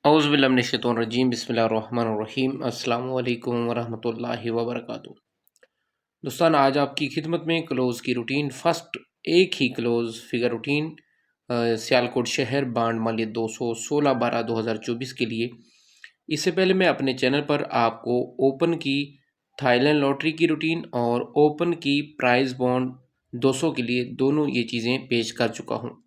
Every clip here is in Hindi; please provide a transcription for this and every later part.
औज़ुबिल्लाहिमिनश्शैतानिर्रजीम बिस्मिल्लाहिर्रहमानिर्रहीम अस्सलामु अलैकुम वरहमतुल्लाहि वबरकातुहू। दोस्तों आज आपकी खिदमत में क्लोज़ की रूटीन फर्स्ट एक ही क्लोज़ फिगर रूटीन सियालकोट शहर बांड मालियत 216/12/2024 के लिए। इससे पहले मैं अपने चैनल पर आपको ओपन की थाईलैंड लॉटरी की रूटीन और ओपन की प्राइज़ बॉन्ड 200 के लिए दोनों ये चीज़ें पेश कर चुका हूँ।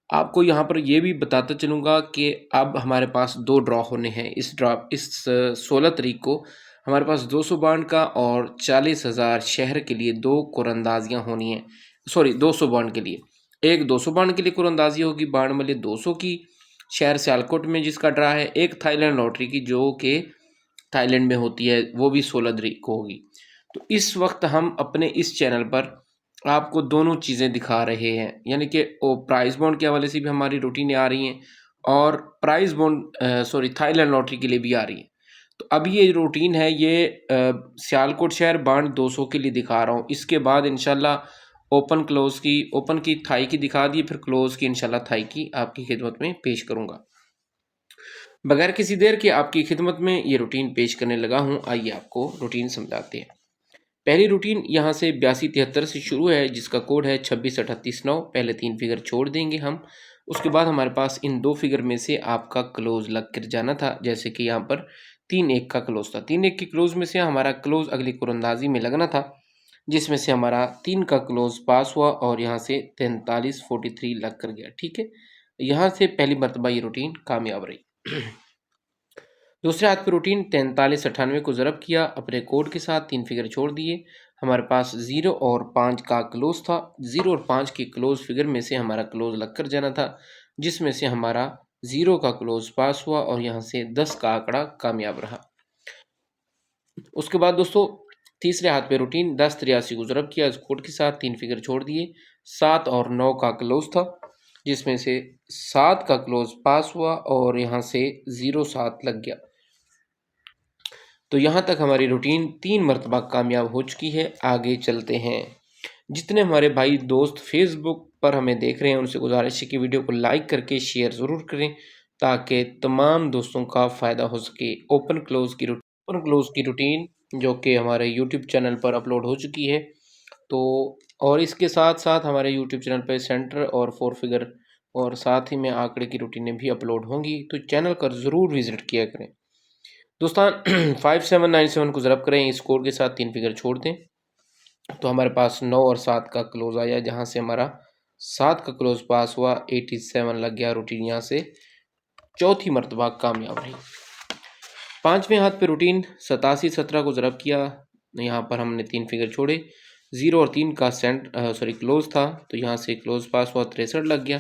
आपको यहाँ पर ये भी बताता चलूँगा कि अब हमारे पास 2 ड्रॉ होने हैं। इस 16 तारीख को हमारे पास 200 बॉन्ड का और 40,000 शहर के लिए 2 कुरअंदाजियाँ होनी हैं। सॉरी 200 बॉन्ड के लिए। एक 200 बॉन्ड के लिए कुरअंदाजी होगी बांड वाले 200 की शहर सियालकोट में जिसका ड्रा है। एक थाईलैंड लॉटरी की जो कि थाईलैंड में होती है वो भी 16 तारीख को होगी। तो इस वक्त हम अपने इस चैनल पर आपको दोनों चीज़ें दिखा रहे हैं, यानी कि वो प्राइज़ बॉन्ड के हवाले से भी हमारी रूटीनें आ रही हैं और प्राइज़ बॉन्ड थाईलैंड लॉटरी के लिए भी आ रही है। तो अब ये रूटीन है ये सियालकोट शहर बांड 200 के लिए दिखा रहा हूँ। इसके बाद इंशाल्लाह ओपन की थाई की दिखा दी, फिर क्लोज़ की इंशाल्लाह थाई की आपकी खिदमत में पेश करूँगा। बगैर किसी देर के आपकी खिदमत में ये रूटीन पेश करने लगा हूँ। आइए आपको रूटीन समझाते हैं। पहली रूटीन यहाँ से 8273 से शुरू है जिसका कोड है 263839। पहले 3 फिगर छोड़ देंगे हम। उसके बाद हमारे पास इन 2 फिगर में से आपका क्लोज लग कर जाना था, जैसे कि यहाँ पर 3-1 का क्लोज था। 3-1 के क्लोज में से हमारा क्लोज अगली कुरंदाजी में लगना था, जिसमें से हमारा 3 का क्लोज पास हुआ और यहाँ से 4343 लग कर गया। ठीक है, यहाँ से पहली मरतबा ये रूटीन कामयाब रही। दूसरे हाथ पर रूटीन 4398 को ज़रब किया, अपने कोड के साथ 3 फिगर छोड़ दिए। हमारे पास 0 और 5 का क्लोज था। 0 और 5 के क्लोज फिगर में से हमारा क्लोज लग कर जाना था, जिसमें से हमारा 0 का क्लोज पास हुआ और यहाँ से 10 का आंकड़ा कामयाब रहा। उसके बाद दोस्तों तीसरे हाथ पे रूटीन 1083 को ज़रब किया, इस कोड के साथ 3 फिगर छोड़ दिए। 7 और 9 का क्लोज था, जिसमें से 7 का क्लोज पास हुआ और यहाँ से 07 लग गया। तो यहाँ तक हमारी रूटीन 3 मरतबा कामयाब हो चुकी है। आगे चलते हैं। जितने हमारे भाई दोस्त फेसबुक पर हमें देख रहे हैं उनसे गुजारिश है कि वीडियो को लाइक करके शेयर ज़रूर करें ताकि तमाम दोस्तों का फ़ायदा हो सके। ओपन क्लोज़ की रूटीन जो कि हमारे यूट्यूब चैनल पर अपलोड हो चुकी है। तो और इसके साथ साथ हमारे यूट्यूब चैनल पर सेंटर और 4 फिगर और साथ ही में आंकड़े की रूटीनें भी अपलोड होंगी, तो चैनल पर ज़रूर विज़िट किया करें। दोस्तों 5797 को ज़रब करें, इस कोड के साथ 3 फिगर छोड़ दें तो हमारे पास 9 और 7 का क्लोज आया, जहां से हमारा 7 का क्लोज पास हुआ, 87 लग गया। रूटीन यहाँ से चौथी मरतबा कामयाब रही। पांचवें हाथ पे रूटीन 8717 को ज़रब किया, यहाँ पर हमने 3 फिगर छोड़े। 0 और 3 का क्लोज था, तो यहाँ से क्लोज पास हुआ, 63 लग गया।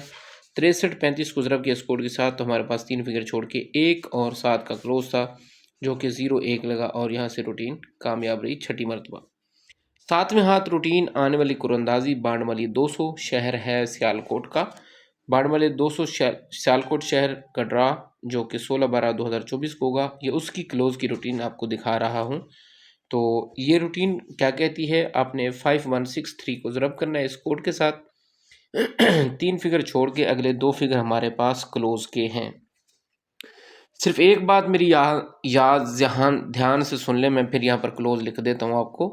6335 को ज़रब किया इस कोड के साथ, तो हमारे पास 3 फिगर छोड़ के 1 और 7 का क्लोज था, जो कि 0-1 लगा और यहाँ से रूटीन कामयाब रही छठी मरतबा। सातवें हाथ रूटीन आने वाली कुरंदाजी बांड वाली 200 शहर है सियालकोट का। बांड वाले 200 सियालकोट शहर का ड्रा जो कि 16/12/2024 को होगा, ये उसकी क्लोज की रूटीन आपको दिखा रहा हूँ। तो ये रूटीन क्या कहती है, आपने 5163 को ज़रब करना है इस कोड के साथ। 3 फिगर छोड़ के अगले 2 फिगर हमारे पास क्लोज के हैं। सिर्फ एक बात मेरी ध्यान से सुन ले, मैं फिर यहाँ पर क्लोज लिख देता हूँ आपको,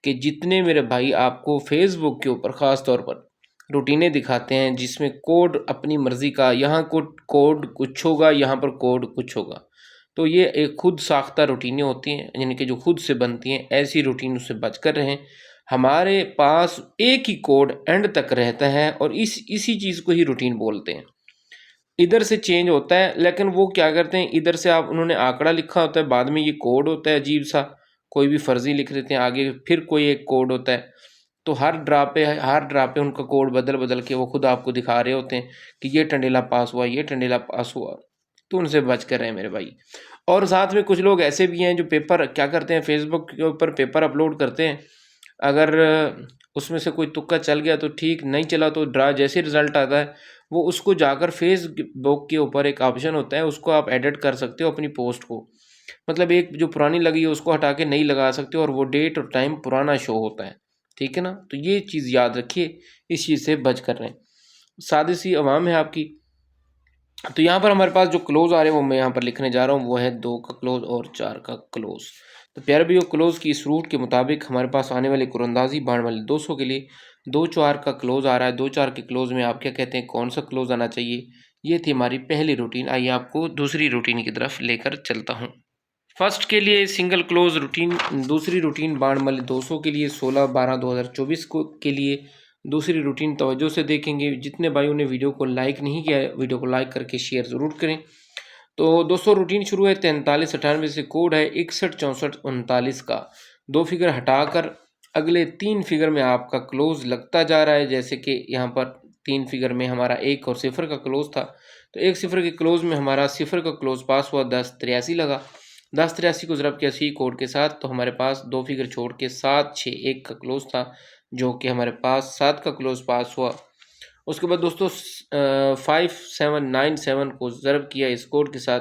कि जितने मेरे भाई आपको फेसबुक के ऊपर ख़ास तौर पर रूटीनें दिखाते हैं जिसमें कोड अपनी मर्ज़ी का, यहाँ कोड कुछ होगा, यहाँ पर कोड कुछ होगा, तो ये एक खुद साख्ता रूटीनें होती हैं, यानी कि जो खुद से बनती हैं। ऐसी रूटीन से बच कर रहें। हमारे पास एक ही कोड एंड तक रहता है और इसी चीज़ को ही रूटीन बोलते हैं। इधर से चेंज होता है, लेकिन वो क्या करते हैं, इधर से उन्होंने आंकड़ा लिखा होता है, बाद में ये कोड होता है अजीब सा, कोई भी फर्जी लिख देते हैं, आगे फिर कोई एक कोड होता है। तो हर ड्रा पे उनका कोड बदल के वो खुद आपको दिखा रहे होते हैं कि ये टंडेला पास हुआ, ये टंडेला पास हुआ। तो उनसे बच कर रहे मेरे भाई। और साथ में कुछ लोग ऐसे भी हैं जो पेपर क्या करते हैं, फेसबुक के ऊपर पेपर अपलोड करते हैं। अगर उसमें से कोई तुक्का चल गया तो ठीक, नहीं चला तो ड्रा जैसे रिज़ल्ट आता है वो उसको जाकर फेसबुक के ऊपर एक ऑप्शन होता है, उसको आप एडिट कर सकते हो अपनी पोस्ट को। मतलब एक जो पुरानी लगी है उसको हटा के नई लगा सकते हो और वो डेट और टाइम पुराना शो होता है। ठीक है ना, तो ये चीज़ याद रखिए, इस चीज़ से बच कर रहें। सादी सी आवाम है आपकी, तो यहाँ पर हमारे पास जो क्लोज आ रहे हैं वो मैं यहाँ पर लिखने जा रहा हूँ, वो है 2 का क्लोज और 4 का क्लोज। तो प्यारे भैया क्लोज की इस रूट के मुताबिक हमारे पास आने वाली कुरंदाजी बाण वाले 200 के लिए 2-4 का क्लोज आ रहा है। 2-4 के क्लोज में आप क्या कहते हैं, कौन सा क्लोज आना चाहिए? ये थी हमारी पहली रूटीन। आइए आपको दूसरी रूटीन की तरफ लेकर चलता हूँ। फर्स्ट के लिए सिंगल क्लोज रूटीन, दूसरी रूटीन बाणमल 200 के लिए 16/12/2024 को के लिए दूसरी रूटीन तवज्जो से देखेंगे। जितने भाइयों ने वीडियो को लाइक नहीं किया है, वीडियो को लाइक करके शेयर ज़रूर करें। तो दोस्तों रूटीन शुरू है 4398 से, कोड है 616439 का। 2 फिगर हटाकर अगले 3 फिगर में आपका क्लोज लगता जा रहा है। जैसे कि यहाँ पर 3 फिगर में हमारा 1 और 0 का क्लोज था, तो 1 0 के क्लोज में हमारा 0 का क्लोज पास हुआ, 1083 लगा। 1083 को ज़रब किया सी कोड के साथ, तो हमारे पास 2 फिगर छोड़ के 761 का क्लोज था, जो कि हमारे पास 7 का क्लोज पास हुआ। उसके बाद दोस्तों 5797 को ज़रब किया इस कोड के साथ,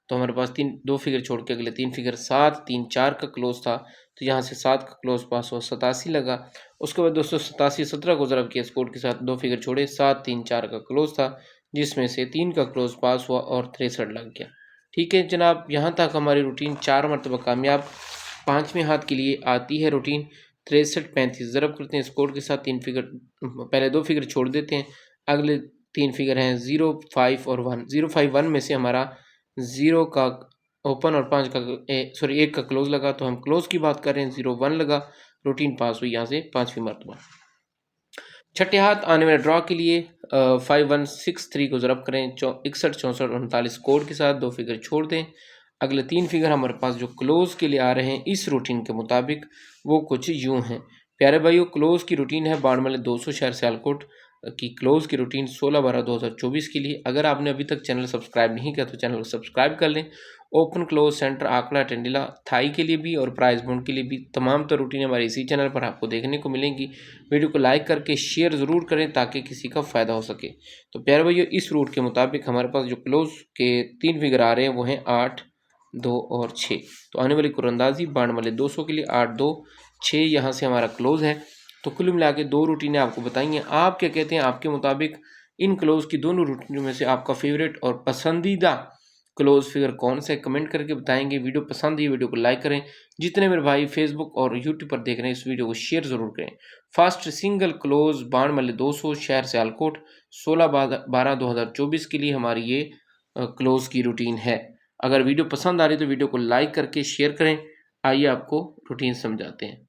तो हमारे पास 2 फिगर छोड़ के अगले 3 फिगर 734 का क्लोज था, तो यहाँ से 7 का क्लोज पास हुआ, 87 लगा। उसके बाद दोस्तों 8717 को ज़रब किया इस कोड के साथ, 2 फिगर छोड़े, 734 का क्लोज था, जिसमें से 3 का क्लोज पास हुआ और 63 लग गया। ठीक है जनाब, यहाँ तक हमारी रूटीन 4 मरतबा कामयाब। 5वें हाथ के लिए आती है रूटीन 6335। ज़रब करते हैं इस कोड के साथ, 3 फिगर पहले 2 फिगर छोड़ देते हैं, अगले 3 फिगर हैं 0, 5 और 1। 0, 5, 1 में से हमारा 0 का ओपन और 5 का 1 का क्लोज लगा, तो हम क्लोज की बात कर रहे हैं। 0, 1 लगा, रूटीन पास हुई यहाँ से 5वीं मरतबा। छठे हाथ आने वाले ड्रॉ के लिए 5163 को ज़रब करें 61 64 39 कोड के साथ, 2 फिगर छोड़ दें। अगले 3 फिगर हमारे पास जो क्लोज के लिए आ रहे हैं इस रूटीन के मुताबिक, वो कुछ यूं हैं। प्यारे भाइयों क्लोज की रूटीन है बाणमले 200 शहर सियालकोट की क्लोज की रूटीन 16/12/2024 के लिए। अगर आपने अभी तक चैनल सब्सक्राइब नहीं किया तो चैनल को सब्सक्राइब कर लें। ओपन क्लोज सेंटर आंकड़ा टेंडिला थाई के लिए भी और प्राइस बॉन्ड के लिए भी तमाम तो रूटीन हमारे इसी चैनल पर आपको देखने को मिलेंगी। वीडियो को लाइक करके शेयर ज़रूर करें ताकि किसी का फ़ायदा हो सके। तो प्यारे भैया इस रूट के मुताबिक हमारे पास जो क्लोज के 3 फिगर आ रहे हैं वो हैं 8, 2 और 6। तो आने वाली कुरंदाजी बाण वाले 200 के लिए 8, 2, 6 यहाँ से हमारा क्लोज है। तो कुल मिला के 2 रूटीनें आपको बताइए। आप क्या कहते हैं, आपके मुताबिक इन क्लोज की दोनों रूटीनों में से आपका फेवरेट और पसंदीदा क्लोज फिगर कौन सा है, कमेंट करके बताएंगे। वीडियो पसंद है वीडियो को लाइक करें। जितने मेरे भाई फेसबुक और यूट्यूब पर देख रहे हैं इस वीडियो को शेयर ज़रूर करें। फर्स्ट सिंगल क्लोज बाण वाले 200 शहर सियालकोट 16/12/2024 के लिए हमारी ये क्लोज की रूटीन है। अगर वीडियो पसंद आ रही है तो वीडियो को लाइक करके शेयर करें। आइए आपको रूटीन समझाते हैं।